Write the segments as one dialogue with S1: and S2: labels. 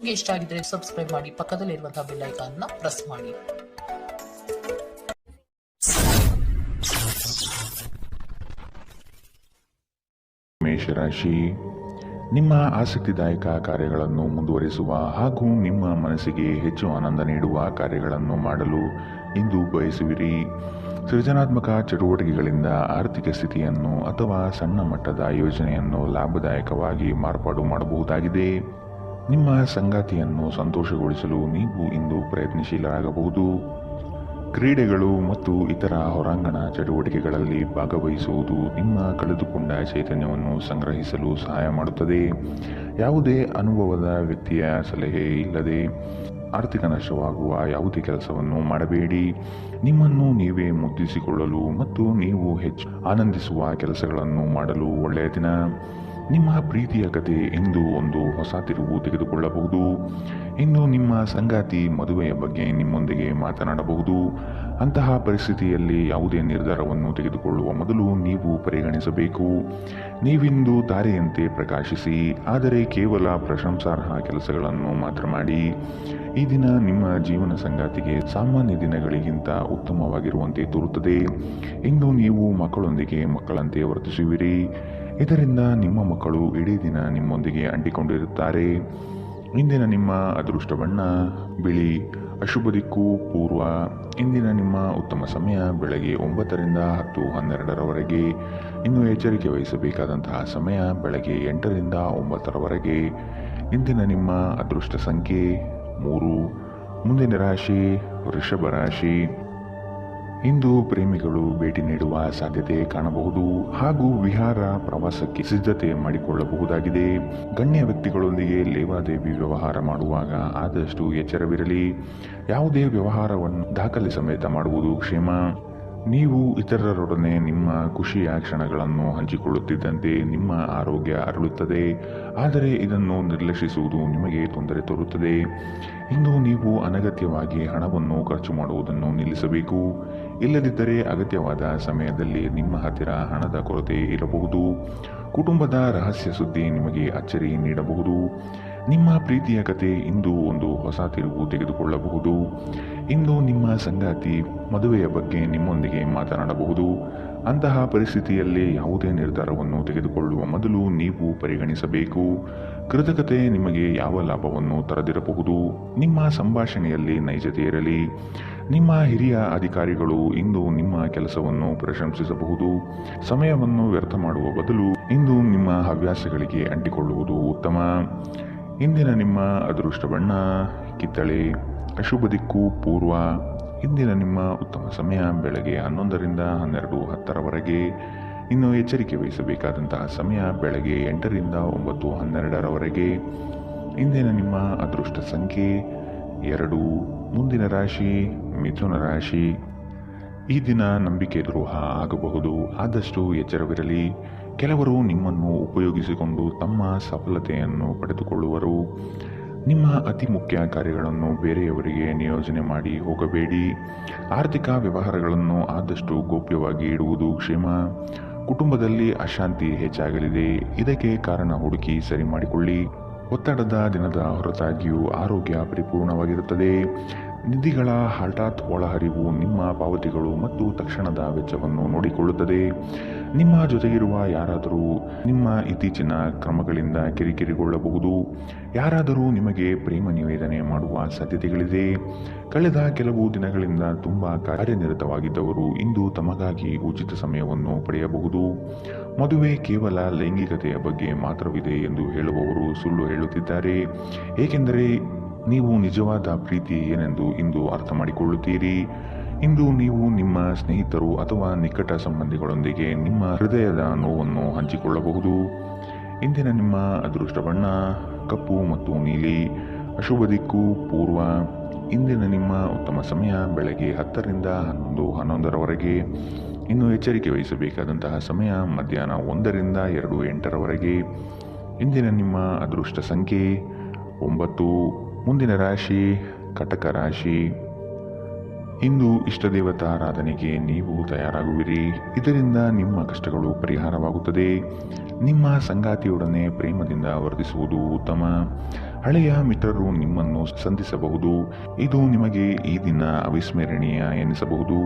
S1: ನಿಮಗೆ ಇಷ್ಟ ಆಗಿದ್ರೆ ಸಬ್ಸ್ಕ್ರೈಬ್ ಮಾಡಿ, ಪಕ್ಕದಲ್ಲಿರುವಂತಹ ಬೆಲ್ ಐಕಾನ್ ನ ಪ್ರೆಸ್ ಮಾಡಿ.
S2: ಮೇಷರಾಶಿ, ನಿಮ್ಮ ಆಸಕ್ತಿದಾಯಕ ಕಾರ್ಯಗಳನ್ನು ಮುಂದುವರಿಸುವ ಹಾಗೂ ನಿಮ್ಮ ಮನಸ್ಸಿಗೆ ಹೆಚ್ಚು ಆನಂದ ನೀಡುವ ಕಾರ್ಯಗಳನ್ನು ಮಾಡಲು ಇಂದು ಬಯಸುವಿರಿ. ಸೃಜನಾತ್ಮಕ ಚಟುವಟಿಕೆಗಳಿಂದ ಆರ್ಥಿಕ ಸ್ಥಿತಿಯನ್ನು ಅಥವಾ ಸಣ್ಣ ಮಟ್ಟದ ಯೋಜನೆಯನ್ನು ಲಾಭದಾಯಕವಾಗಿ ಮಾರ್ಪಾಡು ಮಾಡಬಹುದಾಗಿದೆ. ನಿಮ್ಮ ಸಂಗಾತಿಯನ್ನು ಸಂತೋಷಗೊಳಿಸಲು ನೀವು ಇಂದು ಪ್ರಯತ್ನಶೀಲರಾಗಬಹುದು. ಕ್ರೀಡೆಗಳು ಮತ್ತು ಇತರ ಹೊರಾಂಗಣ ಚಟುವಟಿಕೆಗಳಲ್ಲಿ ಭಾಗವಹಿಸುವುದು ನಿಮ್ಮ ಕಳೆದುಕೊಂಡ ಚೈತನ್ಯವನ್ನು ಸಂಗ್ರಹಿಸಲು ಸಹಾಯ ಮಾಡುತ್ತದೆ. ಯಾವುದೇ ಅನುಭವದ ವ್ಯಕ್ತಿಯ ಸಲಹೆ ಇಲ್ಲದೆ ಆರ್ಥಿಕ ನಷ್ಟವಾಗುವ ಯಾವುದೇ ಕೆಲಸವನ್ನು ಮಾಡಬೇಡಿ. ನಿಮ್ಮನ್ನು ನೀವೇ ಮುದ್ದಿಸಿಕೊಳ್ಳಲು ಮತ್ತು ನೀವು ಹೆಚ್ಚು ಆನಂದಿಸುವ ಕೆಲಸಗಳನ್ನು ಮಾಡಲು ಒಳ್ಳೆಯ ದಿನ. ನಿಮ್ಮ ಪ್ರೀತಿಯ ಕತೆ ಇಂದು ಒಂದು ಹೊಸ ತಿರುವು ತೆಗೆದುಕೊಳ್ಳಬಹುದು. ಇಂದು ನಿಮ್ಮ ಸಂಗಾತಿ ಮದುವೆಯ ಬಗ್ಗೆ ನಿಮ್ಮೊಂದಿಗೆ ಮಾತನಾಡಬಹುದು. ಅಂತಹ ಪರಿಸ್ಥಿತಿಯಲ್ಲಿ ಯಾವುದೇ ನಿರ್ಧಾರವನ್ನು ತೆಗೆದುಕೊಳ್ಳುವ ಮೊದಲು ನೀವು ಪರಿಗಣಿಸಬೇಕು. ನೀವಿಂದು ತಾರೆಯಂತೆ ಪ್ರಕಾಶಿಸಿ, ಆದರೆ ಕೇವಲ ಪ್ರಶಂಸಾರ್ಹ ಕೆಲಸಗಳನ್ನು ಮಾತ್ರ ಮಾಡಿ. ಈ ದಿನ ನಿಮ್ಮ ಜೀವನ ಸಂಗಾತಿಗೆ ಸಾಮಾನ್ಯ ದಿನಗಳಿಗಿಂತ ಉತ್ತಮವಾಗಿರುವಂತೆ ತೋರುತ್ತದೆ. ಇಂದು ನೀವು ಮಕ್ಕಳೊಂದಿಗೆ ಮಕ್ಕಳಂತೆ ವರ್ತಿಸುವಿರಿ. ಇದರಿಂದ ನಿಮ್ಮ ಮಕ್ಕಳು ಇಡೀ ದಿನ ನಿಮ್ಮೊಂದಿಗೆ ಅಂಟಿಕೊಂಡಿರುತ್ತಾರೆ. ಇಂದಿನ ನಿಮ್ಮ ಅದೃಷ್ಟ ಬಣ್ಣ ಬಿಳಿ. ಅಶುಭ ದಿಕ್ಕು ಪೂರ್ವ. ಇಂದಿನ ನಿಮ್ಮ ಉತ್ತಮ ಸಮಯ ಬೆಳಗ್ಗೆ 9 ರಿಂದ 10:12ರವರೆಗೆ. ಇನ್ನು ಎಚ್ಚರಿಕೆ ವಹಿಸಬೇಕಾದಂತಹ ಸಮಯ ಬೆಳಗ್ಗೆ 8 ರಿಂದ 9ರವರೆಗೆ. ಇಂದಿನ ನಿಮ್ಮ ಅದೃಷ್ಟ ಸಂಖ್ಯೆ 3. ಮುಂದಿನ ರಾಶಿ ವೃಷಭ ರಾಶಿ. ಇಂದು ಪ್ರೇಮಿಗಳು ಭೇಟಿ ನೀಡುವ ಸಾಧ್ಯತೆ ಕಾಣಬಹುದು ಹಾಗೂ ವಿಹಾರ ಪ್ರವಾಸಕ್ಕೆ ಸಿದ್ಧತೆ ಮಾಡಿಕೊಳ್ಳಬಹುದಾಗಿದೆ. ಗಣ್ಯ ವ್ಯಕ್ತಿಗಳೊಂದಿಗೆ ಲೇವಾದೇವಿ ವ್ಯವಹಾರ ಮಾಡುವಾಗ ಆದಷ್ಟು ಎಚ್ಚರವಿರಲಿ. ಯಾವುದೇ ವ್ಯವಹಾರವನ್ನು ದಾಖಲೆ ಸಮೇತ ಮಾಡುವುದು ಕ್ಷೇಮ. ನೀವು ಇತರರೊಡನೆ ನಿಮ್ಮ ಖುಷಿಯ ಕ್ಷಣಗಳನ್ನು ಹಂಚಿಕೊಳ್ಳುತ್ತಿದ್ದಂತೆ ನಿಮ್ಮ ಆರೋಗ್ಯ ಅರಳುತ್ತದೆ, ಆದರೆ ಇದನ್ನು ನಿರ್ಲಕ್ಷಿಸುವುದು ನಿಮಗೆ ತೊಂದರೆ ತರುತ್ತದೆ. ಇಂದು ನೀವು ಅನಗತ್ಯವಾಗಿ ಹಣವನ್ನು ಖರ್ಚು ಮಾಡುವುದನ್ನು ನಿಲ್ಲಿಸಬೇಕು. ಇಲ್ಲದಿದ್ದರೆ ಅಗತ್ಯವಾದ ಸಮಯದಲ್ಲಿ ನಿಮ್ಮ ಹತ್ತಿರ ಹಣದ ಕೊರತೆ ಇರಬಹುದು. ಕುಟುಂಬದ ರಹಸ್ಯ ಸುದ್ದಿ ನಿಮಗೆ ಅಚ್ಚರಿ ನೀಡಬಹುದು. ನಿಮ್ಮ ಪ್ರೀತಿಯ ಕತೆ ಇಂದು ಒಂದು ಹೊಸ ತಿರುವು ತೆಗೆದುಕೊಳ್ಳಬಹುದು. ಇಂದು ನಿಮ್ಮ ಸಂಗಾತಿ ಮದುವೆಯ ಬಗ್ಗೆ ನಿಮ್ಮೊಂದಿಗೆ ಮಾತನಾಡಬಹುದು. ಅಂತಹ ಪರಿಸ್ಥಿತಿಯಲ್ಲಿ ಯಾವುದೇ ನಿರ್ಧಾರವನ್ನು ತೆಗೆದುಕೊಳ್ಳುವ ಮೊದಲು ನೀವು ಪರಿಗಣಿಸಬೇಕು. ಕೃತಕತೆ ನಿಮಗೆ ಯಾವ ಲಾಭವನ್ನು ತರದಿರಬಹುದು. ನಿಮ್ಮ ಸಂಭಾಷಣೆಯಲ್ಲಿ ನೈಜತೆ ಇರಲಿ. ನಿಮ್ಮ ಹಿರಿಯ ಅಧಿಕಾರಿಗಳು ಇಂದು ನಿಮ್ಮ ಕೆಲಸವನ್ನು ಪ್ರಶಂಸಿಸಬಹುದು. ಸಮಯವನ್ನು ವ್ಯರ್ಥ ಮಾಡುವ ಬದಲು ಇಂದು ನಿಮ್ಮ ಹವ್ಯಾಸಗಳಿಗೆ ಅಂಟಿಕೊಳ್ಳುವುದು ಉತ್ತಮ. ಇಂದಿನ ನಿಮ್ಮ ಅದೃಷ್ಟ ಬಣ್ಣ ಕಿತ್ತಳೆ. ಅಶುಭ ದಿಕ್ಕು ಪೂರ್ವ. ಇಂದಿನ ನಿಮ್ಮ ಉತ್ತಮ ಸಮಯ ಬೆಳಗ್ಗೆ 11 ರಿಂದ 12:10ರವರೆಗೆ. ಇನ್ನು ಎಚ್ಚರಿಕೆ ವಹಿಸಬೇಕಾದಂತಹ ಸಮಯ ಬೆಳಗ್ಗೆ 8 ರಿಂದ 9:12ರವರೆಗೆ. ಇಂದಿನ ನಿಮ್ಮ ಅದೃಷ್ಟ ಸಂಖ್ಯೆ 2. ಮುಂದಿನ ರಾಶಿ ಮಿಥುನ ರಾಶಿ. ಈ ದಿನ ನಂಬಿಕೆ ದ್ರೋಹ ಆಗಬಹುದು, ಆದಷ್ಟು ಎಚ್ಚರವಿರಲಿ. ಕೆಲವರು ನಿಮ್ಮನ್ನು ಉಪಯೋಗಿಸಿಕೊಂಡು ತಮ್ಮ ಸಫಲತೆಯನ್ನು ಪಡೆದುಕೊಳ್ಳುವರು. ನಿಮ್ಮ ಅತಿ ಮುಖ್ಯ ಕಾರ್ಯಗಳನ್ನು ಬೇರೆಯವರಿಗೆ ನಿಯೋಜನೆ ಮಾಡಿ ಹೋಗಬೇಡಿ. ಆರ್ಥಿಕ ವ್ಯವಹಾರಗಳನ್ನು ಆದಷ್ಟು ಗೌಪ್ಯವಾಗಿ ಇಡುವುದು ಕ್ಷೇಮ. ಕುಟುಂಬದಲ್ಲಿ ಅಶಾಂತಿ ಹೆಚ್ಚಾಗಲಿದೆ. ಇದಕ್ಕೆ ಕಾರಣ ಹುಡುಕಿ ಸರಿ ಮಾಡಿಕೊಳ್ಳಿ. ಒತ್ತಡದ ದಿನದ ಹೊರತಾಗಿಯೂ ಆರೋಗ್ಯ ಪರಿಪೂರ್ಣವಾಗಿರುತ್ತದೆ. ನಿಧಿಗಳ ಹಠಾತ್ ಒಳಹರಿವು ನಿಮ್ಮ ಪಾವತಿಗಳು ಮತ್ತು ತಕ್ಷಣದ ವೆಚ್ಚವನ್ನು ನೋಡಿಕೊಳ್ಳುತ್ತದೆ. ನಿಮ್ಮ ಜೊತೆಗಿರುವ ಯಾರಾದರೂ ನಿಮ್ಮ ಇತ್ತೀಚಿನ ಕ್ರಮಗಳಿಂದ ಕಿರಿಕಿರಿಗೊಳ್ಳಬಹುದು. ಯಾರಾದರೂ ನಿಮಗೆ ಪ್ರೇಮ ನಿವೇದನೆ ಮಾಡುವ ಸಾಧ್ಯತೆಗಳಿದೆ. ಕಳೆದ ಕೆಲವು ದಿನಗಳಿಂದ ತುಂಬ ಕಾರ್ಯನಿರತವಾಗಿದ್ದವರು ಇಂದು ತಮಗಾಗಿ ಉಚಿತ ಸಮಯವನ್ನು ಪಡೆಯಬಹುದು. ಮದುವೆ ಕೇವಲ ಲೈಂಗಿಕತೆಯ ಬಗ್ಗೆ ಮಾತ್ರವಿದೆ ಎಂದು ಹೇಳುವವರು ಸುಳ್ಳು ಹೇಳುತ್ತಿದ್ದಾರೆ, ಏಕೆಂದರೆ ನೀವು ನಿಜವಾದ ಪ್ರೀತಿ ಏನೆಂದು ಇಂದು ಅರ್ಥ ಮಾಡಿಕೊಳ್ಳುತ್ತೀರಿ. ಇಂದು ನೀವು ನಿಮ್ಮ ಸ್ನೇಹಿತರು ಅಥವಾ ನಿಕಟ ಸಂಬಂಧಿಗಳೊಂದಿಗೆ ನಿಮ್ಮ ಹೃದಯದ ನೋವನ್ನು ಹಂಚಿಕೊಳ್ಳಬಹುದು. ಇಂದಿನ ನಿಮ್ಮ ಅದೃಷ್ಟ ಬಣ್ಣ ಕಪ್ಪು ಮತ್ತು ನೀಲಿ. ಅಶುಭ ದಿಕ್ಕು ಪೂರ್ವ. ಇಂದಿನ ನಿಮ್ಮ ಉತ್ತಮ ಸಮಯ ಬೆಳಗ್ಗೆ 10 ರಿಂದ 11:11ರವರೆಗೆ. ಇನ್ನು ಎಚ್ಚರಿಕೆ ವಹಿಸಬೇಕಾದಂತಹ ಸಮಯ ಮಧ್ಯಾಹ್ನ 1 ರಿಂದ 2:08ರವರೆಗೆ. ಇಂದಿನ ನಿಮ್ಮ ಅದೃಷ್ಟ ಸಂಖ್ಯೆ 9. ಮುಂದಿನ ರಾಶಿ ಕಟಕ ರಾಶಿ. ಇಂದು ಇಷ್ಟದೇವತಾರಾಧನೆಗೆ ನೀವು ತಯಾರಾಗುವಿರಿ. ಇದರಿಂದ ನಿಮ್ಮ ಕಷ್ಟಗಳು ಪರಿಹಾರವಾಗುತ್ತದೆ. ನಿಮ್ಮ ಸಂಗಾತಿಯೊಡನೆ ಪ್ರೇಮದಿಂದ ವರ್ತಿಸುವುದು ಉತ್ತಮ. ಹಳೆಯ ಮಿತ್ರರು ನಿಮ್ಮನ್ನು ಸಂಧಿಸಬಹುದು. ಇದು ನಿಮಗೆ ಈ ದಿನ ಅವಿಸ್ಮರಣೀಯ ಎನಿಸಬಹುದು.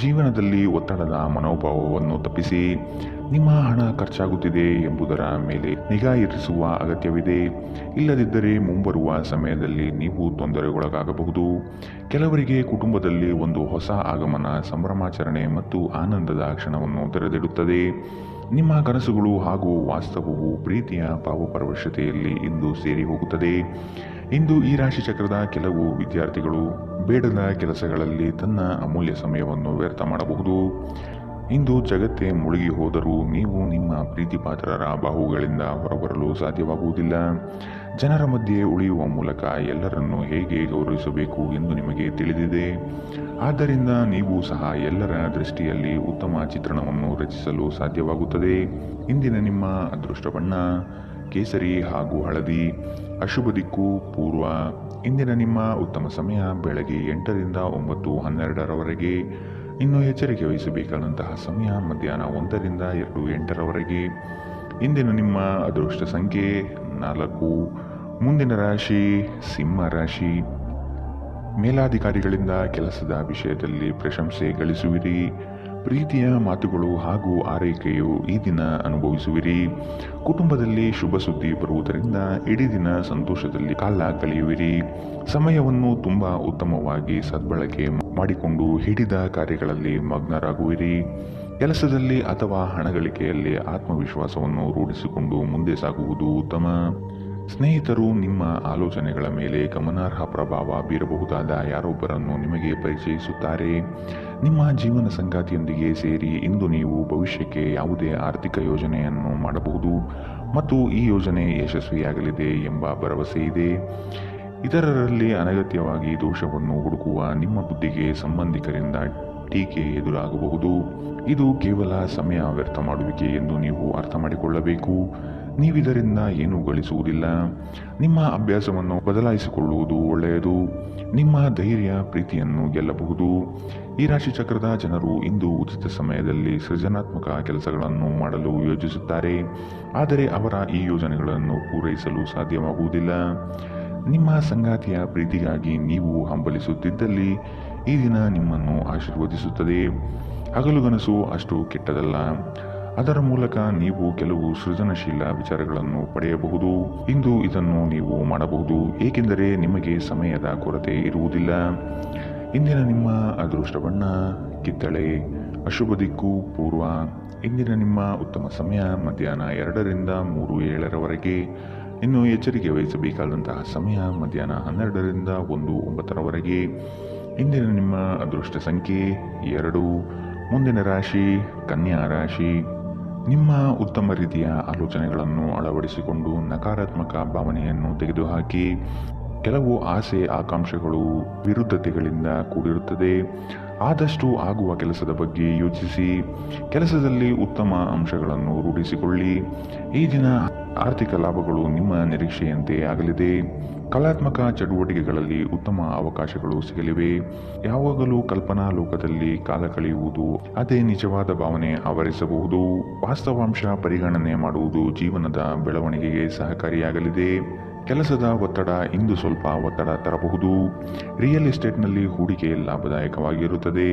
S2: ಜೀವನದಲ್ಲಿ ಒತ್ತಡದ ಮನೋಭಾವವನ್ನು ತಪ್ಪಿಸಿ. ನಿಮ್ಮ ಹಣ ಖರ್ಚಾಗುತ್ತಿದೆ ಎಂಬುದರ ಮೇಲೆ ನಿಗಾ ಇರಿಸುವ ಅಗತ್ಯವಿದೆ. ಇಲ್ಲದಿದ್ದರೆ ಮುಂಬರುವ ಸಮಯದಲ್ಲಿ ನೀವು ತೊಂದರೆಗೊಳಗಾಗಬಹುದು. ಕೆಲವರಿಗೆ ಕುಟುಂಬದಲ್ಲಿ ಒಂದು ಹೊಸ ಆಗಮನ, ಸಂಭ್ರಮಾಚರಣೆ ಮತ್ತು ಆನಂದದ ಕ್ಷಣವನ್ನು ತೆರೆದಿಡುತ್ತದೆ. ನಿಮ್ಮ ಕನಸುಗಳು ಹಾಗೂ ವಾಸ್ತವವು ಪ್ರೀತಿಯ ಭಾವಪರವಶತೆಯಲ್ಲಿ ಇಂದು ಸೇರಿ ಹೋಗುತ್ತದೆ. ಇಂದು ಈ ರಾಶಿಚಕ್ರದ ಕೆಲವು ವಿದ್ಯಾರ್ಥಿಗಳು ಬೇಡದ ಕೆಲಸಗಳಲ್ಲಿ ತನ್ನ ಅಮೂಲ್ಯ ಸಮಯವನ್ನು ವ್ಯರ್ಥ ಮಾಡಬಹುದು. ಇಂದು ಜಗತ್ತೇ ಮುಳುಗಿ ಹೋದರೂ ನೀವು ನಿಮ್ಮ ಪ್ರೀತಿಪಾತ್ರರ ಬಾಹುಗಳಿಂದ ಹೊರಬರಲು ಸಾಧ್ಯವಾಗುವುದಿಲ್ಲ. ಜನರ ಮಧ್ಯೆ ಉಳಿಯುವ ಮೂಲಕ ಎಲ್ಲರನ್ನೂ ಹೇಗೆ ಗೌರವಿಸಬೇಕು ಎಂದು ನಿಮಗೆ ತಿಳಿದಿದೆ. ಆದ್ದರಿಂದ ನೀವು ಸಹ ಎಲ್ಲರ ದೃಷ್ಟಿಯಲ್ಲಿ ಉತ್ತಮ ಚಿತ್ರಣವನ್ನು ರಚಿಸಲು ಸಾಧ್ಯವಾಗುತ್ತದೆ. ಇಂದಿನ ನಿಮ್ಮ ಅದೃಷ್ಟ ಬಣ್ಣ ಕೇಸರಿ ಹಾಗೂ ಹಳದಿ. ಅಶುಭ ದಿಕ್ಕು ಪೂರ್ವ. ಇಂದಿನ ನಿಮ್ಮ ಉತ್ತಮ ಸಮಯ ಬೆಳಗ್ಗೆ 8ರಿಂದ 9:12ರವರೆಗೆ. ಇನ್ನು ಎಚ್ಚರಿಕೆ ವಹಿಸಬೇಕಾದಂತಹ ಸಮಯ ಮಧ್ಯಾಹ್ನ 1ರಿಂದ 2:08ರವರೆಗೆ. ಇಂದಿನ ನಿಮ್ಮ ಅದೃಷ್ಟ ಸಂಖ್ಯೆ 4. ಮುಂದಿನ ರಾಶಿ ಸಿಂಹ ರಾಶಿ. ಮೇಲಾಧಿಕಾರಿಗಳಿಂದ ಕೆಲಸದ ವಿಷಯದಲ್ಲಿ ಪ್ರಶಂಸೆ ಗಳಿಸುವಿರಿ. ಪ್ರೀತಿಯ ಮಾತುಗಳು ಹಾಗೂ ಆರೈಕೆಯು ಈ ದಿನ ಅನುಭವಿಸುವಿರಿ. ಕುಟುಂಬದಲ್ಲಿ ಶುಭ ಸುದ್ದಿ ಬರುವುದರಿಂದ ಇಡೀ ದಿನ ಸಂತೋಷದಲ್ಲಿ ಕಾಲ ಕಳೆಯುವಿರಿ. ಸಮಯವನ್ನು ತುಂಬಾ ಉತ್ತಮವಾಗಿ ಸದ್ಬಳಕೆ ಮಾಡಿಕೊಂಡು ಹಿಡಿದ ಕಾರ್ಯಗಳಲ್ಲಿ ಮಗ್ನರಾಗುವಿರಿ. ಕೆಲಸದಲ್ಲಿ ಅಥವಾ ಹಣಗಳಿಕೆಯಲ್ಲಿ ಆತ್ಮವಿಶ್ವಾಸವನ್ನು ರೂಢಿಸಿಕೊಂಡು ಮುಂದೆ ಸಾಗುವುದು ಉತ್ತಮ. ಸ್ನೇಹಿತರು ನಿಮ್ಮ ಆಲೋಚನೆಗಳ ಮೇಲೆ ಗಮನಾರ್ಹ ಪ್ರಭಾವ ಬೀರಬಹುದಾದ ಯಾರೊಬ್ಬರನ್ನು ನಿಮಗೆ ಪರಿಚಯಿಸುತ್ತಾರೆ. ನಿಮ್ಮ ಜೀವನ ಸಂಗಾತಿಯೊಂದಿಗೆ ಸೇರಿ ಇಂದು ನೀವು ಭವಿಷ್ಯಕ್ಕೆ ಯಾವುದೇ ಆರ್ಥಿಕ ಯೋಜನೆಯನ್ನು ಮಾಡಬಹುದು ಮತ್ತು ಈ ಯೋಜನೆ ಯಶಸ್ವಿಯಾಗಲಿದೆ ಎಂಬ ಭರವಸೆ ಇದೆ. ಇತರರಲ್ಲಿ ಅನಗತ್ಯವಾಗಿ ದೋಷವನ್ನು ಹುಡುಕುವ ನಿಮ್ಮ ಬುದ್ಧಿಗೆ ಸಂಬಂಧಿಕರಿಂದ ಟೀಕೆ ಎದುರಾಗಬಹುದು. ಇದು ಕೇವಲ ಸಮಯ ವ್ಯರ್ಥ ಮಾಡುವಿಕೆ ಎಂದು ನೀವು ಅರ್ಥ ಮಾಡಿಕೊಳ್ಳಬೇಕು. ನೀವಿದರಿಂದ ಏನೂ ಗಳಿಸುವುದಿಲ್ಲ. ನಿಮ್ಮ ಅಭ್ಯಾಸವನ್ನು ಬದಲಾಯಿಸಿಕೊಳ್ಳುವುದು ಒಳ್ಳೆಯದು. ನಿಮ್ಮ ಧೈರ್ಯ ಪ್ರೀತಿಯನ್ನು ಗೆಲ್ಲಬಹುದು. ಈ ರಾಶಿ ಚಕ್ರದ ಜನರು ಇಂದು ಉಚಿತ ಸಮಯದಲ್ಲಿ ಸೃಜನಾತ್ಮಕ ಕೆಲಸಗಳನ್ನು ಮಾಡಲು ಯೋಜಿಸುತ್ತಾರೆ. ಆದರೆ ಅವರ ಈ ಯೋಜನೆಗಳನ್ನು ಪೂರೈಸಲು ಸಾಧ್ಯವಾಗುವುದಿಲ್ಲ. ನಿಮ್ಮ ಸಂಗಾತಿಯ ಪ್ರೀತಿಗಾಗಿ ನೀವು ಹಂಬಲಿಸುತ್ತಿದ್ದಲ್ಲಿ ಈ ದಿನ ನಿಮ್ಮನ್ನು ಆಶೀರ್ವದಿಸುತ್ತದೆ. ಹಗಲುಗನಸು ಅಷ್ಟು ಕೆಟ್ಟದಲ್ಲ. ಅದರ ಮೂಲಕ ನೀವು ಕೆಲವು ಸೃಜನಶೀಲ ವಿಚಾರಗಳನ್ನು ಪಡೆಯಬಹುದು. ಇಂದು ಇದನ್ನು ನೀವು ಮಾಡಬಹುದು, ಏಕೆಂದರೆ ನಿಮಗೆ ಸಮಯದ ಕೊರತೆ ಇರುವುದಿಲ್ಲ. ಇಂದಿನ ನಿಮ್ಮ ಅದೃಷ್ಟ ಬಣ್ಣ ಕಿತ್ತಳೆ. ಅಶುಭ ದಿಕ್ಕು ಪೂರ್ವ. ಇಂದಿನ ನಿಮ್ಮ ಉತ್ತಮ ಸಮಯ ಮಧ್ಯಾಹ್ನ 2ರಿಂದ 3:07ರವರೆಗೆ. ಇನ್ನು ಎಚ್ಚರಿಕೆ ವಹಿಸಬೇಕಾದಂತಹ ಸಮಯ ಮಧ್ಯಾಹ್ನ 12ರಿಂದ 1:09ರವರೆಗೆ. ಇಂದಿನ ನಿಮ್ಮ ಅದೃಷ್ಟ ಸಂಖ್ಯೆ 2. ಮುಂದಿನ ರಾಶಿ ಕನ್ಯಾ ರಾಶಿ. ನಿಮ್ಮ ಉತ್ತಮ ರೀತಿಯ ಆಲೋಚನೆಗಳನ್ನು ಅಳವಡಿಸಿಕೊಂಡು ನಕಾರಾತ್ಮಕ ಭಾವನೆಯನ್ನು ತೆಗೆದುಹಾಕಿ. ಕೆಲವು ಆಸೆ ಆಕಾಂಕ್ಷೆಗಳು ವಿರುದ್ಧತೆಗಳಿಂದ ಕೂಡಿರುತ್ತದೆ. ಆದಷ್ಟು ಆಗುವ ಕೆಲಸದ ಬಗ್ಗೆ ಯೋಚಿಸಿ. ಕೆಲಸದಲ್ಲಿ ಉತ್ತಮ ಅಂಶಗಳನ್ನು ರೂಢಿಸಿಕೊಳ್ಳಿ. ಈ ದಿನ ಆರ್ಥಿಕ ಲಾಭಗಳು ನಿಮ್ಮ ನಿರೀಕ್ಷೆಯಂತೆ ಆಗಲಿದೆ. ಕಲಾತ್ಮಕ ಚಟುವಟಿಕೆಗಳಲ್ಲಿ ಉತ್ತಮ ಅವಕಾಶಗಳು ಸಿಗಲಿವೆ. ಯಾವಾಗಲೂ ಕಲ್ಪನಾ ಲೋಕದಲ್ಲಿ ಕಾಲ ಕಳೆಯುವುದು ಅದೇ ನಿಜವಾದ ಭಾವನೆ ಆವರಿಸಬಹುದು. ವಾಸ್ತವಾಂಶ ಪರಿಗಣನೆ ಮಾಡುವುದು ಜೀವನದ ಬೆಳವಣಿಗೆಗೆ ಸಹಕಾರಿಯಾಗಲಿದೆ. ಕೆಲಸದ ಒತ್ತಡ ಇಂದು ಸ್ವಲ್ಪ ಒತ್ತಡ ತರಬಹುದು. ರಿಯಲ್ ಎಸ್ಟೇಟ್ನಲ್ಲಿ ಹೂಡಿಕೆ ಲಾಭದಾಯಕವಾಗಿರುತ್ತದೆ.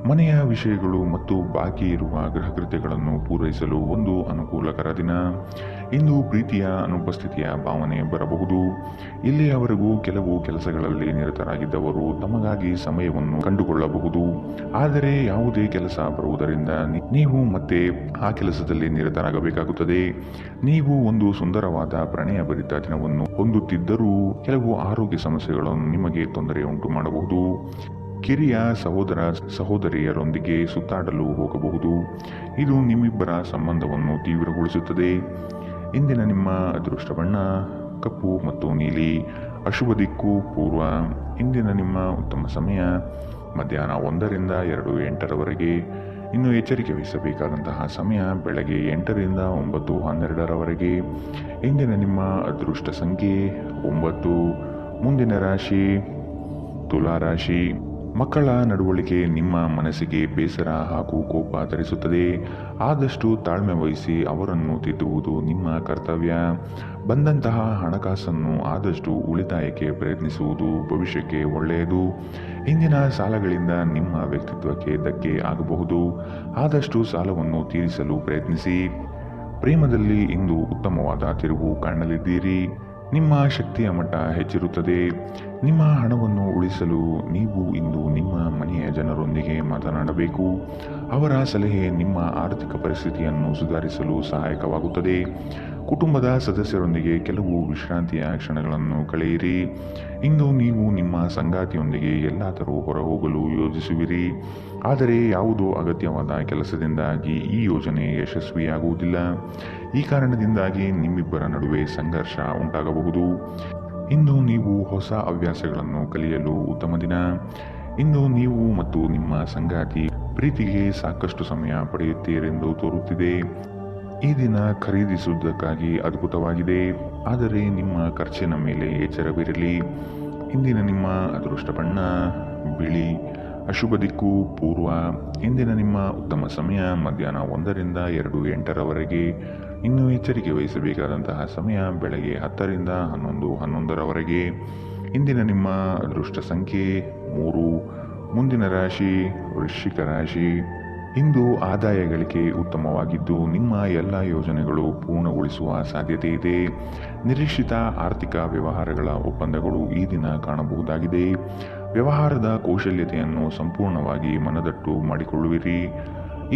S2: ಮನೆಯ ವಿಷಯಗಳು ಮತ್ತು ಬಾಕಿ ಇರುವ ಗೃಹಕೃತ್ಯಗಳನ್ನು ಪೂರೈಸಲು ಒಂದು ಅನುಕೂಲಕರ ದಿನ. ಇಂದು ಪ್ರೀತಿಯ ಅನುಪಸ್ಥಿತಿಯ ಭಾವನೆ ಬರಬಹುದು. ಇಲ್ಲಿಯವರೆಗೂ ಕೆಲವು ಕೆಲಸಗಳಲ್ಲಿ ನಿರತರಾಗಿದ್ದವರು ತಮಗಾಗಿ ಸಮಯವನ್ನು ಕಂಡುಕೊಳ್ಳಬಹುದು. ಆದರೆ ಯಾವುದೇ ಕೆಲಸ ಬರುವುದರಿಂದ ನೀವು ಮತ್ತೆ ಆ ಕೆಲಸದಲ್ಲಿ ನಿರತರಾಗಬೇಕಾಗುತ್ತದೆ. ನೀವು ಒಂದು ಸುಂದರವಾದ ಪ್ರಣಯಭರಿತ ದಿನವನ್ನು ಹೊಂದುತ್ತಿದ್ದರೂ ಕೆಲವು ಆರೋಗ್ಯ ಸಮಸ್ಯೆಗಳನ್ನು ನಿಮಗೆ ತೊಂದರೆ ಉಂಟು ಮಾಡಬಹುದು. ಕಿರಿಯ ಸಹೋದರ ಸಹೋದರಿಯರೊಂದಿಗೆ ಸುತ್ತಾಡಲು ಹೋಗಬಹುದು. ಇದು ನಿಮ್ಮಿಬ್ಬರ ಸಂಬಂಧವನ್ನು ತೀವ್ರಗೊಳಿಸುತ್ತದೆ. ಇಂದಿನ ನಿಮ್ಮ ಅದೃಷ್ಟ ಬಣ್ಣ ಕಪ್ಪು ಮತ್ತು ನೀಲಿ. ಅಶುಭ ದಿಕ್ಕು ಪೂರ್ವ. ಇಂದಿನ ನಿಮ್ಮ ಉತ್ತಮ ಸಮಯ ಮಧ್ಯಾಹ್ನ 1ರಿಂದ 2:08ರವರೆಗೆ. ಇನ್ನು ಎಚ್ಚರಿಕೆ ವಹಿಸಬೇಕಾದಂತಹ ಸಮಯ ಬೆಳಗ್ಗೆ 8ರಿಂದ 9:12ರವರೆಗೆ. ಇಂದಿನ ನಿಮ್ಮ ಅದೃಷ್ಟ ಸಂಖ್ಯೆ 9. ಮುಂದಿನ ರಾಶಿ ತುಲಾ ರಾಶಿ. ಮಕ್ಕಳ ನಡವಳಿಕೆ ನಿಮ್ಮ ಮನಸ್ಸಿಗೆ ಬೇಸರ ಹಾಗೂ ಕೋಪ ತರಿಸುತ್ತದೆ. ಆದಷ್ಟು ತಾಳ್ಮೆ ವಹಿಸಿ ಅವರನ್ನು ತಿದ್ದುವುದು ನಿಮ್ಮ ಕರ್ತವ್ಯ. ಬಂದಂತಹ ಹಣಕಾಸನ್ನು ಆದಷ್ಟು ಉಳಿತಾಯಕ್ಕೆ ಪ್ರಯತ್ನಿಸುವುದು ಭವಿಷ್ಯಕ್ಕೆ ಒಳ್ಳೆಯದು. ಇಂದಿನ ಸಾಲಗಳಿಂದ ನಿಮ್ಮ ವ್ಯಕ್ತಿತ್ವಕ್ಕೆ ಧಕ್ಕೆ ಆಗಬಹುದು. ಆದಷ್ಟು ಸಾಲವನ್ನು ತೀರಿಸಲು ಪ್ರಯತ್ನಿಸಿ. ಪ್ರೇಮದಲ್ಲಿ ಇಂದು ಉತ್ತಮವಾದ ತಿರುವು ಕಾಣಲಿದ್ದೀರಿ. ನಿಮ್ಮ ಶಕ್ತಿಯ ಮಟ್ಟ ಹೆಚ್ಚಿರುತ್ತದೆ. ನಿಮ್ಮ ಹಣವನ್ನು ಉಳಿಸಲು ನೀವು ಇಂದು ನಿಮ್ಮ ಮನೆಯ ಜನರೊಂದಿಗೆ ಮಾತನಾಡಬೇಕು. ಅವರ ಸಲಹೆ ನಿಮ್ಮ ಆರ್ಥಿಕ ಪರಿಸ್ಥಿತಿಯನ್ನು ಸುಧಾರಿಸಲು ಸಹಾಯಕವಾಗುತ್ತದೆ. ಕುಟುಂಬದ ಸದಸ್ಯರೊಂದಿಗೆ ಕೆಲವು ವಿಶ್ರಾಂತಿಯ ಕ್ಷಣಗಳನ್ನು ಕಳೆಯಿರಿ. ಇಂದು ನೀವು ನಿಮ್ಮ ಸಂಗಾತಿಯೊಂದಿಗೆ ಎಲ್ಲಾದರೂ ಹೊರಹೋಗಲು ಯೋಜಿಸುವಿರಿ. ಆದರೆ ಯಾವುದೋ ಅಗತ್ಯವಾದ ಕೆಲಸದಿಂದಾಗಿ ಈ ಯೋಜನೆ ಯಶಸ್ವಿಯಾಗುವುದಿಲ್ಲ. ಈ ಕಾರಣದಿಂದಾಗಿ ನಿಮ್ಮಿಬ್ಬರ ನಡುವೆ ಸಂಘರ್ಷ ಉಂಟಾಗಬಹುದು. ಇಂದು ನೀವು ಹೊಸ ಹವ್ಯಾಸಗಳನ್ನು ಕಲಿಯಲು ಉತ್ತಮ ದಿನ. ಇಂದು ನೀವು ಮತ್ತು ನಿಮ್ಮ ಸಂಗಾತಿ ಪ್ರೀತಿಗೆ ಸಾಕಷ್ಟು ಸಮಯ ಪಡೆಯುತ್ತೀರೆಂದು ತೋರುತ್ತಿದೆ. ಈ ದಿನ ಖರೀದಿಸುವುದಕ್ಕಾಗಿ ಅದ್ಭುತವಾಗಿದೆ. ಆದರೆ ನಿಮ್ಮ ಖರ್ಚಿನ ಮೇಲೆ ಎಚ್ಚರವಿರಲಿ. ಇಂದಿನ ನಿಮ್ಮ ಅದೃಷ್ಟ ಬಣ್ಣ ಬಿಳಿ. ಅಶುಭ ದಿಕ್ಕು ಪೂರ್ವ. ಇಂದಿನ ನಿಮ್ಮ ಉತ್ತಮ ಸಮಯ ಮಧ್ಯಾಹ್ನ 1ರಿಂದ 2:08ರವರೆಗೆ. ಇನ್ನು ಎಚ್ಚರಿಕೆ ವಹಿಸಬೇಕಾದಂತಹ ಸಮಯ ಬೆಳಗ್ಗೆ 10ರಿಂದ 11:11ರವರೆಗೆ. ಇಂದಿನ ನಿಮ್ಮ ಅದೃಷ್ಟ ಸಂಖ್ಯೆ 3. ಮುಂದಿನ ರಾಶಿ ವೃಶ್ಚಿಕ ರಾಶಿ. ಇಂದು ಆದಾಯ ಗಳಿಕೆ ಉತ್ತಮವಾಗಿದ್ದು ನಿಮ್ಮ ಎಲ್ಲ ಯೋಜನೆಗಳು ಪೂರ್ಣಗೊಳಿಸುವ ಸಾಧ್ಯತೆ ಇದೆ. ನಿರೀಕ್ಷಿತ ಆರ್ಥಿಕ ವ್ಯವಹಾರಗಳ ಒಪ್ಪಂದಗಳು ಈ ದಿನ ಕಾಣಬಹುದಾಗಿದೆ. ವ್ಯವಹಾರದ ಕೌಶಲ್ಯತೆಯನ್ನು ಸಂಪೂರ್ಣವಾಗಿ ಮನದಟ್ಟು ಮಾಡಿಕೊಳ್ಳುವಿರಿ.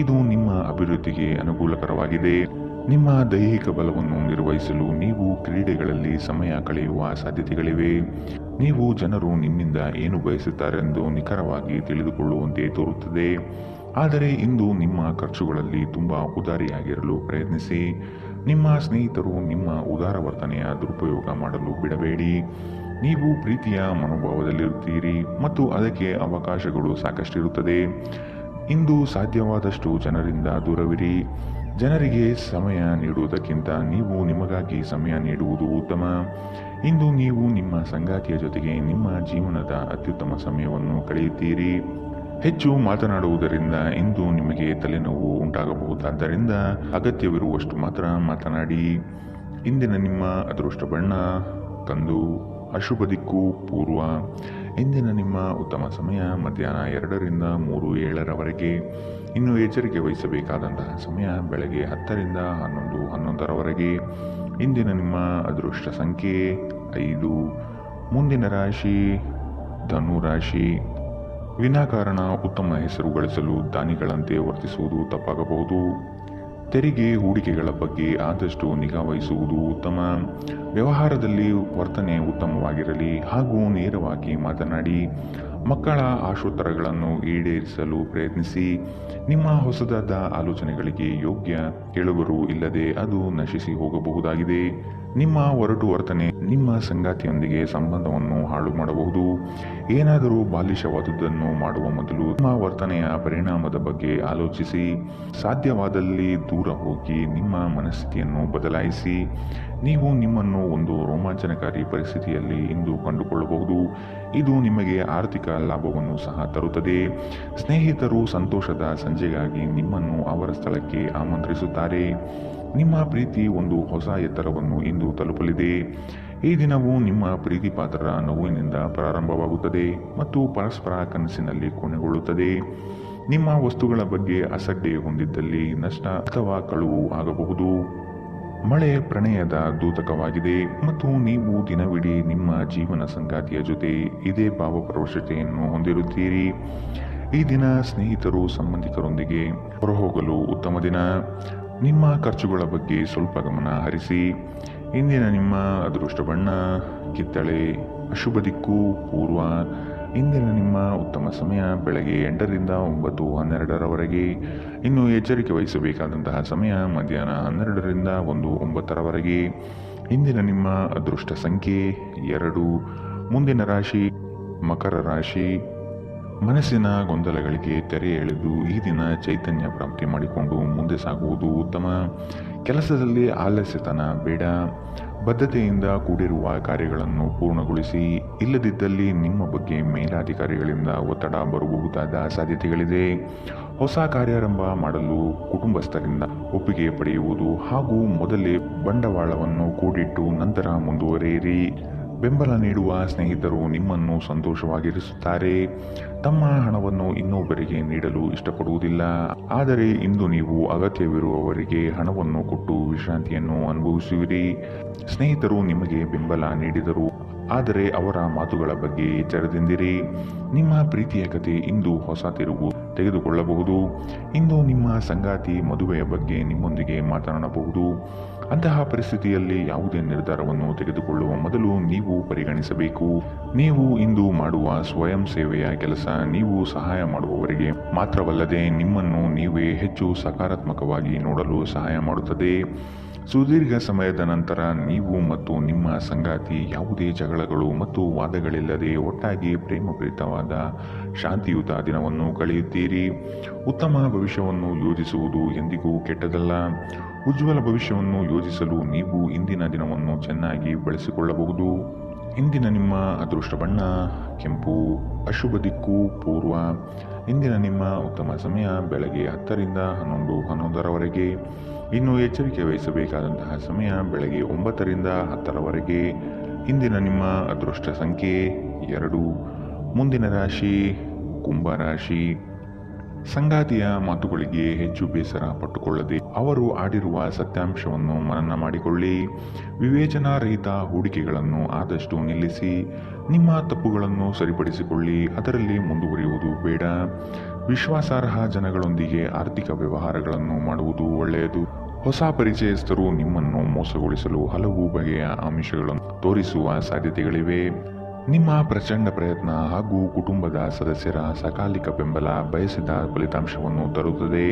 S2: ಇದು ನಿಮ್ಮ ಅಭಿವೃದ್ಧಿಗೆ ಅನುಕೂಲಕರವಾಗಿದೆ. ನಿಮ್ಮ ದೈಹಿಕ ಬಲವನ್ನು ನಿರ್ವಹಿಸಲು ನೀವು ಕ್ರೀಡೆಗಳಲ್ಲಿ ಸಮಯ ಕಳೆಯುವ ಸಾಧ್ಯತೆಗಳಿವೆ. ನೀವು ಜನರು ನಿಮ್ಮಿಂದ ಏನು ಬಯಸುತ್ತಾರೆಂದು ನಿಖರವಾಗಿ ತಿಳಿದುಕೊಳ್ಳುವಂತೆ ತೋರುತ್ತದೆ. ಆದರೆ ಇಂದು ನಿಮ್ಮ ಖರ್ಚುಗಳಲ್ಲಿ ತುಂಬ ಉದಾರಿಯಾಗಿರಲು ಪ್ರಯತ್ನಿಸಿ. ನಿಮ್ಮ ಸ್ನೇಹಿತರು ನಿಮ್ಮ ಉದಾರ ವರ್ತನೆಯ ದುರುಪಯೋಗ ಮಾಡಲು ಬಿಡಬೇಡಿ. ನೀವು ಪ್ರೀತಿಯ ಮನೋಭಾವದಲ್ಲಿರುತ್ತೀರಿ ಮತ್ತು ಅದಕ್ಕೆ ಅವಕಾಶಗಳು ಸಾಕಷ್ಟಿರುತ್ತದೆ. ಇಂದು ಸಾಧ್ಯವಾದಷ್ಟು ಜನರಿಂದ ದೂರವಿರಿ. ಜನರಿಗೆ ಸಮಯ ನೀಡುವುದಕ್ಕಿಂತ ನೀವು ನಿಮಗಾಗಿ ಸಮಯ ನೀಡುವುದು ಉತ್ತಮ. ಇಂದು ನೀವು ನಿಮ್ಮ ಸಂಗಾತಿಯ ಜೊತೆಗೆ ನಿಮ್ಮ ಜೀವನದ ಅತ್ಯುತ್ತಮ ಸಮಯವನ್ನು ಕಳೆಯುತ್ತೀರಿ. ಹೆಚ್ಚು ಮಾತನಾಡುವುದರಿಂದ ಇಂದು ನಿಮಗೆ ತಲೆನೋವು ಉಂಟಾಗಬಹುದಾದ್ದರಿಂದ ಅಗತ್ಯವಿರುವಷ್ಟು ಮಾತ್ರ ಮಾತನಾಡಿ. ಇಂದಿನ ನಿಮ್ಮ ಅದೃಷ್ಟ ಬಣ್ಣ ಕಂದು. ಅಶುಭ ದಿಕ್ಕು ಪೂರ್ವ. ಇಂದಿನ ನಿಮ್ಮ ಉತ್ತಮ ಸಮಯ ಮಧ್ಯಾಹ್ನ 2ರಿಂದ 3:07ರವರೆಗೆ. ಇನ್ನು ಎಚ್ಚರಿಕೆ ವಹಿಸಬೇಕಾದಂತಹ ಸಮಯ ಬೆಳಗ್ಗೆ 10ರಿಂದ 11:11ರವರೆಗೆ. ಇಂದಿನ ನಿಮ್ಮ ಅದೃಷ್ಟ ಸಂಖ್ಯೆ 5. ಮುಂದಿನ ರಾಶಿ ಧನು ರಾಶಿ. ವಿನಾಕಾರಣ ಉತ್ತಮ ಹೆಸರು ಗಳಿಸಲು ದಾನಿಗಳಂತೆ ವರ್ತಿಸುವುದು ತಪ್ಪಾಗಬಹುದು. ತೆರಿಗೆ ಹೂಡಿಕೆಗಳ ಬಗ್ಗೆ ಆದಷ್ಟು ನಿಗಾ ವಹಿಸುವುದು ಉತ್ತಮ. ವ್ಯವಹಾರದಲ್ಲಿ ವರ್ತನೆ ಉತ್ತಮವಾಗಿರಲಿ ಹಾಗೂ ನೇರವಾಗಿ ಮಾತನಾಡಿ. ಮಕ್ಕಳ ಆಶೋತ್ತರಗಳನ್ನು ಈಡೇರಿಸಲು ಪ್ರಯತ್ನಿಸಿ. ನಿಮ್ಮ ಹೊಸದಾದ ಆಲೋಚನೆಗಳಿಗೆ ಯೋಗ್ಯ ಕೇಳುಗರು ಇಲ್ಲದೆ ಅದು ನಶಿಸಿ ಹೋಗಬಹುದಾಗಿದೆ. ನಿಮ್ಮ ಒರಟು ವರ್ತನೆ ನಿಮ್ಮ ಸಂಗಾತಿಯೊಂದಿಗೆ ಸಂಬಂಧವನ್ನು ಹಾಳು ಮಾಡಬಹುದು. ಏನಾದರೂ ಬಾಲಿಶವಾದುದನ್ನು ಮಾಡುವ ಮೊದಲು ನಿಮ್ಮ ವರ್ತನೆಯ ಪರಿಣಾಮದ ಬಗ್ಗೆ ಆಲೋಚಿಸಿ. ಸಾಧ್ಯವಾದಲ್ಲಿ ದೂರ ಹೋಗಿ ನಿಮ್ಮ ಮನಸ್ಥಿತಿಯನ್ನು ಬದಲಾಯಿಸಿ. ನೀವು ನಿಮ್ಮನ್ನು ಒಂದು ರೋಮಾಂಚನಕಾರಿ ಪರಿಸ್ಥಿತಿಯಲ್ಲಿ ಇಂದು ಕಂಡುಕೊಳ್ಳಬಹುದು. ಇದು ನಿಮಗೆ ಆರ್ಥಿಕ ಲಾಭವನ್ನು ಸಹ ತರುತ್ತದೆ. ಸ್ನೇಹಿತರು ಸಂತೋಷದ ಸಂಜೆಗಾಗಿ ನಿಮ್ಮನ್ನು ಅವರ ಸ್ಥಳಕ್ಕೆ ಆಮಂತ್ರಿಸುತ್ತಾರೆ. ನಿಮ್ಮ ಪ್ರೀತಿ ಒಂದು ಹೊಸ ಎತ್ತರವನ್ನು ಇಂದು ತಲುಪಲಿದೆ. ಈ ದಿನವು ನಿಮ್ಮ ಪ್ರೀತಿಪಾತ್ರರ ನೋವಿನಿಂದ ಪ್ರಾರಂಭವಾಗುತ್ತದೆ ಮತ್ತು ಪರಸ್ಪರ ಕನಸಿನಲ್ಲಿ ಕೊನೆಗೊಳ್ಳುತ್ತದೆ. ನಿಮ್ಮ ವಸ್ತುಗಳ ಬಗ್ಗೆ ಅಸಡ್ಡೆ ಹೊಂದಿದ್ದಲ್ಲಿ ನಷ್ಟ ಅಥವಾ ಕಳುವು ಆಗಬಹುದು. ಮಳೆ ಪ್ರಣಯದ ದೂತಕವಾಗಿದೆ ಮತ್ತು ನೀವು ದಿನವಿಡೀ ನಿಮ್ಮ ಜೀವನ ಸಂಗಾತಿಯ ಜೊತೆ ಇದೇ ಭಾವಪರವಶತೆಯನ್ನು ಹೊಂದಿರುತ್ತೀರಿ. ಈ ದಿನ ಸ್ನೇಹಿತರು ಸಂಬಂಧಿಕರೊಂದಿಗೆ ಹೊರಹೋಗಲು ಉತ್ತಮ ದಿನ. ನಿಮ್ಮ ಖರ್ಚುಗಳ ಬಗ್ಗೆ ಸ್ವಲ್ಪ ಗಮನ ಹರಿಸಿ. ಇಂದಿನ ನಿಮ್ಮ ಅದೃಷ್ಟ ಬಣ್ಣ ಕಿತ್ತಳೆ. ಅಶುಭ ದಿಕ್ಕು ಪೂರ್ವ. ಇಂದಿನ ನಿಮ್ಮ ಉತ್ತಮ ಸಮಯ ಬೆಳಗ್ಗೆ 8ರಿಂದ 9:12ರವರೆಗೆ. ಇನ್ನು ಎಚ್ಚರಿಕೆ ವಹಿಸಬೇಕಾದಂತಹ ಸಮಯ ಮಧ್ಯಾಹ್ನ 12ರಿಂದ 1:09ರವರೆಗೆ. ಇಂದಿನ ನಿಮ್ಮ ಅದೃಷ್ಟ ಸಂಖ್ಯೆ 2. ಮುಂದಿನ ರಾಶಿ ಮಕರ ರಾಶಿ. ಮನಸ್ಸಿನ ಗೊಂದಲಗಳಿಗೆ ತೆರೆ ಎಳೆದು ಈ ದಿನ ಚೈತನ್ಯ ಪ್ರಾಪ್ತಿ ಮಾಡಿಕೊಂಡು ಮುಂದೆ ಸಾಗುವುದು ಉತ್ತಮ. ಕೆಲಸದಲ್ಲಿ ಆಲಸ್ಯತನ ಬೇಡ. ಬದ್ಧತೆಯಿಂದ ಕೂಡಿರುವ ಕಾರ್ಯಗಳನ್ನು ಪೂರ್ಣಗೊಳಿಸಿ. ಇಲ್ಲದಿದ್ದಲ್ಲಿ ನಿಮ್ಮ ಬಗ್ಗೆ ಮೇಲಾಧಿಕಾರಿಗಳಿಂದ ಒತ್ತಡ ಬರಬಹುದಾದ ಸಾಧ್ಯತೆಗಳಿದೆ. ಹೊಸ ಕಾರ್ಯಾರಂಭ ಮಾಡಲು ಕುಟುಂಬಸ್ಥರಿಂದ ಒಪ್ಪಿಗೆ ಪಡೆಯುವುದು ಹಾಗೂ ಮೊದಲೇ ಬಂಡವಾಳವನ್ನು ಕೂಡಿಟ್ಟು ನಂತರ ಮುಂದುವರಿಯಿರಿ. ಬೆಂಬಲ ನೀಡುವ ಸ್ನೇಹಿತರು ನಿಮ್ಮನ್ನು ಸಂತೋಷವಾಗಿರಿಸುತ್ತಾರೆ. ತಮ್ಮ ಹಣವನ್ನು ಇನ್ನೊಬ್ಬರಿಗೆ ನೀಡಲು ಇಷ್ಟಪಡುವುದಿಲ್ಲ. ಆದರೆ ಇಂದು ನೀವು ಅಗತ್ಯವಿರುವವರಿಗೆ ಹಣವನ್ನು ಕೊಟ್ಟು ವಿಶ್ರಾಂತಿಯನ್ನು ಅನುಭವಿಸುವಿರಿ. ಸ್ನೇಹಿತರು ನಿಮಗೆ ಬೆಂಬಲ ನೀಡಿದರು, ಆದರೆ ಅವರ ಮಾತುಗಳ ಬಗ್ಗೆ ಎಚ್ಚರದಿಂದಿರಿ. ನಿಮ್ಮ ಪ್ರೀತಿಯ ಕಥೆ ಇಂದು ಹೊಸ ತಿರುವು ತೆಗೆದುಕೊಳ್ಳಬಹುದು. ಇಂದು ನಿಮ್ಮ ಸಂಗಾತಿ ಮದುವೆಯ ಬಗ್ಗೆ ನಿಮ್ಮೊಂದಿಗೆ ಮಾತನಾಡಬಹುದು. ಅಂತಹ ಪರಿಸ್ಥಿತಿಯಲ್ಲಿ ಯಾವುದೇ ನಿರ್ಧಾರವನ್ನು ತೆಗೆದುಕೊಳ್ಳುವ ಮೊದಲು ನೀವು ಪರಿಗಣಿಸಬೇಕು. ನೀವು ಇಂದು ಮಾಡುವ ಸ್ವಯಂ ಸೇವೆಯ ಕೆಲಸ ನೀವು ಸಹಾಯ ಮಾಡುವವರಿಗೆ ಮಾತ್ರವಲ್ಲದೆ ನಿಮ್ಮನ್ನು ನೀವೇ ಹೆಚ್ಚು ಸಕಾರಾತ್ಮಕವಾಗಿ ನೋಡಲು ಸಹಾಯ ಮಾಡುತ್ತದೆ. ಸುದೀರ್ಘ ಸಮಯದ ನಂತರ ನೀವು ಮತ್ತು ನಿಮ್ಮ ಸಂಗಾತಿ ಯಾವುದೇ ಜಗಳಗಳು ಮತ್ತು ವಾದಗಳಿಲ್ಲದೆ ಒಟ್ಟಾಗಿ ಪ್ರೇಮಪೂರಿತವಾದ ಶಾಂತಿಯುತ ದಿನವನ್ನು ಕಳೆಯುತ್ತೀರಿ. ಉತ್ತಮ ಭವಿಷ್ಯವನ್ನು ಯೋಜಿಸುವುದು ಎಂದಿಗೂ ಕೆಟ್ಟದಲ್ಲ. ಉಜ್ವಲ ಭವಿಷ್ಯವನ್ನು ಯೋಜಿಸಲು ನೀವು ಇಂದಿನ ದಿನವನ್ನು ಚೆನ್ನಾಗಿ ಬಳಸಿಕೊಳ್ಳಬಹುದು. ಇಂದಿನ ನಿಮ್ಮ ಅದೃಷ್ಟ ಬಣ್ಣ ಕೆಂಪು. ಅಶುಭ ದಿಕ್ಕು ಪೂರ್ವ. ಇಂದಿನ ನಿಮ್ಮ ಉತ್ತಮ ಸಮಯ ಬೆಳಗ್ಗೆ 10 ರಿಂದ 11:11ರವರೆಗೆ. ಇನ್ನು ಎಚ್ಚರಿಕೆ ವಹಿಸಬೇಕಾದಂತಹ ಸಮಯ ಬೆಳಗ್ಗೆ 9 ರಿಂದ 10ರವರೆಗೆ. ಇಂದಿನ ನಿಮ್ಮ ಅದೃಷ್ಟ ಸಂಖ್ಯೆ 2. ಮುಂದಿನ ರಾಶಿ ಕುಂಭ ರಾಶಿ. ಸಂಗಾತಿಯ ಮಾತುಗಳಿಗೆ ಹೆಚ್ಚು ಬೇಸರ ಪಟ್ಟುಕೊಳ್ಳದೆ ಅವರು ಆಡಿರುವ ಸತ್ಯಾಂಶವನ್ನು ಮನನ ಮಾಡಿಕೊಳ್ಳಿ. ವಿವೇಚನಾರಹಿತ ಹೂಡಿಕೆಗಳನ್ನು ಆದಷ್ಟು ನಿಲ್ಲಿಸಿ. ನಿಮ್ಮ ತಪ್ಪುಗಳನ್ನು ಸರಿಪಡಿಸಿಕೊಳ್ಳಿ, ಅದರಲ್ಲಿ ಮುಂದುವರಿಯುವುದು ಬೇಡ. ವಿಶ್ವಾಸಾರ್ಹ ಜನಗಳೊಂದಿಗೆ ಆರ್ಥಿಕ ವ್ಯವಹಾರಗಳನ್ನು ಮಾಡುವುದು ಒಳ್ಳೆಯದು. ಹೊಸ ಪರಿಚಯಸ್ಥರು ನಿಮ್ಮನ್ನು ಮೋಸಗೊಳಿಸಲು ಹಲವು ಬಗೆಯ ಆಮಿಷಗಳನ್ನು ತೋರಿಸುವ ಸಾಧ್ಯತೆಗಳಿವೆ. ನಿಮ್ಮ ಪ್ರಚಂಡ ಪ್ರಯತ್ನ ಹಾಗೂ ಕುಟುಂಬದ ಸದಸ್ಯರ ಸಕಾಲಿಕ ಬೆಂಬಲ ಬಯಸಿದ ಫಲಿತಾಂಶವನ್ನು ತರುತ್ತದೆ.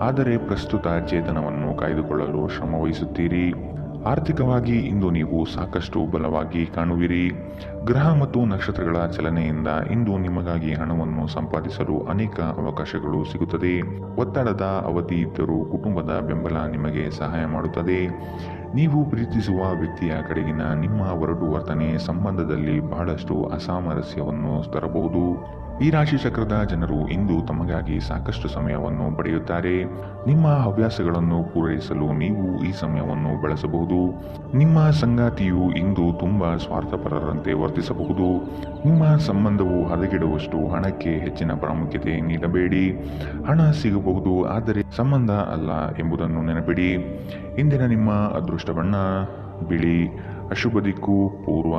S2: ಆದರೆ ಪ್ರಸ್ತುತ ಚೇತನವನ್ನು ಕಾಯ್ದುಕೊಳ್ಳಲು ಶ್ರಮವಹಿಸುತ್ತೀರಿ. ಆರ್ಥಿಕವಾಗಿ ಇಂದು ನೀವು ಸಾಕಷ್ಟು ಬಲವಾಗಿ ಕಾಣುವಿರಿ. ಗ್ರಹ ಮತ್ತು ನಕ್ಷತ್ರಗಳ ಚಲನೆಯಿಂದ ಇಂದು ನಿಮಗಾಗಿ ಹಣವನ್ನು ಸಂಪಾದಿಸಲು ಅನೇಕ ಅವಕಾಶಗಳು ಸಿಗುತ್ತದೆ. ಒತ್ತಡದ ಅವಧಿ ಇದ್ದರೂ ಕುಟುಂಬದ ಬೆಂಬಲ ನಿಮಗೆ ಸಹಾಯ ಮಾಡುತ್ತದೆ. ನೀವು ಪ್ರೀತಿಸುವ ವ್ಯಕ್ತಿಯ ಕಡೆಗಿನ ನಿಮ್ಮ ಒರಟು ವರ್ತನೆ ಸಂಬಂಧದಲ್ಲಿ ಬಹಳಷ್ಟು ಅಸಾಮರಸ್ಯವನ್ನು ತರಬಹುದು. ಈ ರಾಶಿ ಚಕ್ರದ ಜನರು ಇಂದು ತಮಗಾಗಿ ಸಾಕಷ್ಟು ಸಮಯವನ್ನು ಪಡೆಯುತ್ತಾರೆ. ನಿಮ್ಮ ಹವ್ಯಾಸಗಳನ್ನು ಪೂರೈಸಲು ನೀವು ಈ ಸಮಯವನ್ನು ಬಳಸಬಹುದು. ನಿಮ್ಮ ಸಂಗಾತಿಯು ಇಂದು ತುಂಬಾ ಸ್ವಾರ್ಥಪರರಂತೆ ವರ್ತಿಸಬಹುದು. ನಿಮ್ಮ ಸಂಬಂಧವು ಹದಗೆಡುವಷ್ಟು ಹಣಕ್ಕೆ ಹೆಚ್ಚಿನ ಪ್ರಾಮುಖ್ಯತೆ ನೀಡಬೇಡಿ. ಹಣ ಸಿಗಬಹುದು, ಆದರೆ ಸಂಬಂಧ ಅಲ್ಲ ಎಂಬುದನ್ನು ನೆನಪಿಡಿ. ಇಂದಿನ ನಿಮ್ಮ ಅದೃಷ್ಟ ಬಣ್ಣ ಬಿಳಿ. ಅಶುಭ ದಿಕ್ಕು ಪೂರ್ವ.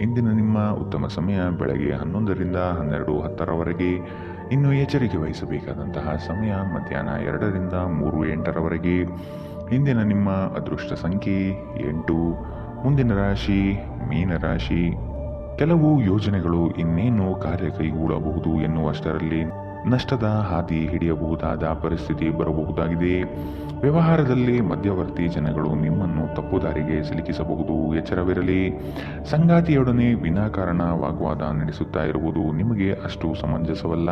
S2: ಇಂದಿನ ನಿಮ್ಮ ಉತ್ತಮ ಸಮಯ ಬೆಳಗ್ಗೆ 11 ರಿಂದ 12:10ರವರೆಗೆ. ಇನ್ನು ಎಚ್ಚರಿಕೆ ವಹಿಸಬೇಕಾದಂತಹ ಸಮಯ ಮಧ್ಯಾಹ್ನ 2 ರಿಂದ 3:08ರವರೆಗೆ. ಇಂದಿನ ನಿಮ್ಮ ಅದೃಷ್ಟ ಸಂಖ್ಯೆ 8. ಮುಂದಿನ ರಾಶಿ ಮೀನರಾಶಿ. ಕೆಲವು ಯೋಜನೆಗಳು ಇನ್ನೇನು ಕಾರ್ಯ ಕೈಗೂಡಬಹುದು ಎನ್ನುವಷ್ಟರಲ್ಲಿ ನಷ್ಟದ ಹಾದಿ ಹಿಡಿಯಬಹುದಾದ ಪರಿಸ್ಥಿತಿ ಬರಬಹುದಾಗಿದೆ. ವ್ಯವಹಾರದಲ್ಲಿ ಮಧ್ಯವರ್ತಿ ಜನಗಳು ನಿಮ್ಮನ್ನು ತಪ್ಪುದಾರಿಗೆ ಸಿಲುಕಿಸಬಹುದು. ಎಚ್ಚರವಿರಲಿ. ಸಂಗಾತಿಯೊಡನೆ ವಿನಾಕಾರಣ ವಾಗ್ವಾದ ನಡೆಸುತ್ತಾ ಇರುವುದು ನಿಮಗೆ ಅಷ್ಟು ಸಮಂಜಸವಲ್ಲ.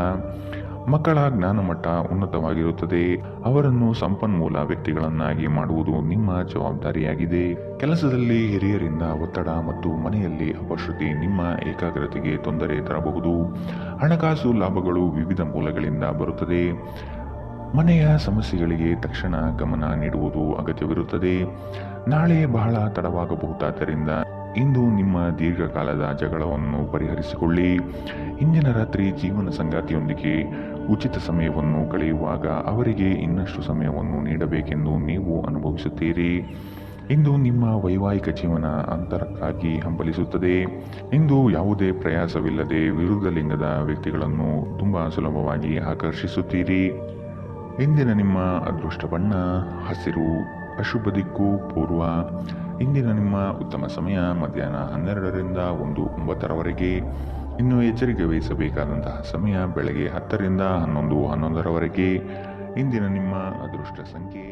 S2: ಮಕ್ಕಳ ಜ್ಞಾನಮಟ್ಟ ಉನ್ನತವಾಗಿರುತ್ತದೆ. ಅವರನ್ನು ಸಂಪನ್ಮೂಲ ವ್ಯಕ್ತಿಗಳನ್ನಾಗಿ ಮಾಡುವುದು ನಿಮ್ಮ ಜವಾಬ್ದಾರಿಯಾಗಿದೆ. ಕೆಲಸದಲ್ಲಿ ಹಿರಿಯರಿಂದ ಒತ್ತಡ ಮತ್ತು ಮನೆಯಲ್ಲಿ ಅಪಶ್ರುತಿ ನಿಮ್ಮ ಏಕಾಗ್ರತೆಗೆ ತೊಂದರೆ ತರಬಹುದು. ಹಣಕಾಸು ಲಾಭಗಳು ವಿವಿಧ ಮೂಲಗಳಿಂದ ಬರುತ್ತದೆ. ಮನೆಯ ಸಮಸ್ಯೆಗಳಿಗೆ ತಕ್ಷಣ ಗಮನ ನೀಡುವುದು ಅಗತ್ಯವಿರುತ್ತದೆ. ನಾಳೆ ಬಹಳ ತಡವಾಗಬಹುದಾದ್ದರಿಂದ ಇಂದು ನಿಮ್ಮ ದೀರ್ಘಕಾಲದ ಜಗಳವನ್ನು ಪರಿಹರಿಸಿಕೊಳ್ಳಿ. ಇಂದಿನ ರಾತ್ರಿ ಜೀವನ ಸಂಗಾತಿಯೊಂದಿಗೆ ಉಚಿತ ಸಮಯವನ್ನು ಕಳೆಯುವಾಗ ಅವರಿಗೆ ಇನ್ನಷ್ಟು ಸಮಯವನ್ನು ನೀಡಬೇಕೆಂದು ನೀವು ಅನುಭವಿಸುತ್ತೀರಿ. ಇಂದು ನಿಮ್ಮ ವೈವಾಹಿಕ ಜೀವನ ಅಂತರಕ್ಕಾಗಿ ಹಂಬಲಿಸುತ್ತದೆ. ಇಂದು ಯಾವುದೇ ಪ್ರಯಾಸವಿಲ್ಲದೆ ವಿರುದ್ಧ ಲಿಂಗದ ವ್ಯಕ್ತಿಗಳನ್ನು ತುಂಬಾ ಸುಲಭವಾಗಿ ಆಕರ್ಷಿಸುತ್ತೀರಿ. ಇಂದಿನ ನಿಮ್ಮ ಅದೃಷ್ಟ ಬಣ್ಣ ಹಸಿರು. ಅಶುಭ ದಿಕ್ಕು ಪೂರ್ವ. ಇಂದಿನ ನಿಮ್ಮ ಉತ್ತಮ ಸಮಯ ಮಧ್ಯಾಹ್ನ 12 ರಿಂದ 1:09ರವರೆಗೆ. ಇನ್ನು ಎಚ್ಚರಿಕೆ ವಹಿಸಬೇಕಾದಂತಹ ಸಮಯ ಬೆಳಗ್ಗೆ 10 ರಿಂದ 11:11ರವರೆಗೆ. ಇಂದಿನ ನಿಮ್ಮ ಅದೃಷ್ಟ ಸಂಖ್ಯೆ